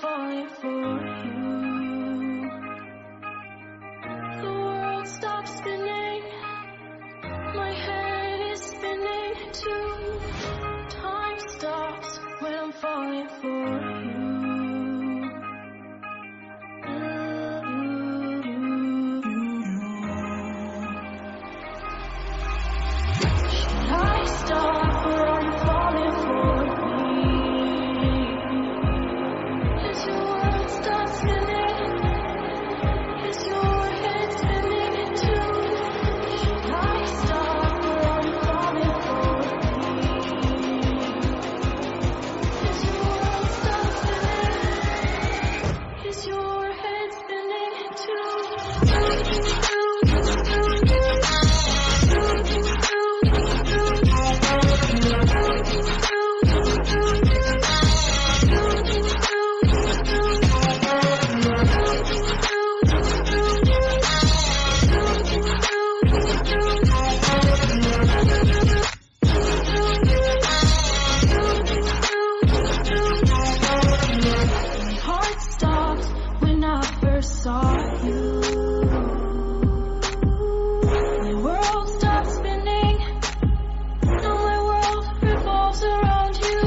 falling for you. The world stops spinning, my head is spinning too. Time stops when I'm falling for you. Should I stop or are you falling for me? As your world stops spinning, is your head spinning too? Should I stop or are you falling for me? As your world stops spinning, is your head spinning too? Heart stopped when I first saw you. My world stopped spinning. Now my world revolves around you.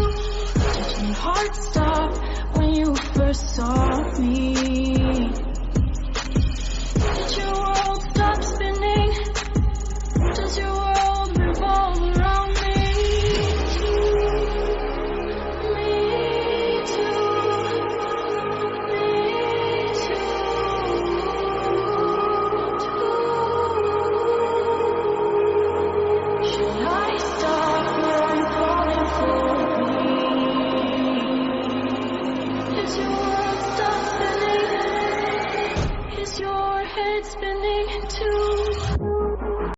My heart stopped when you first saw me. Did your world stop spinning? Does your world revolve around me? Me too. Should I stop or are you falling for me? Is your world stop spinning? Is your head spinning too?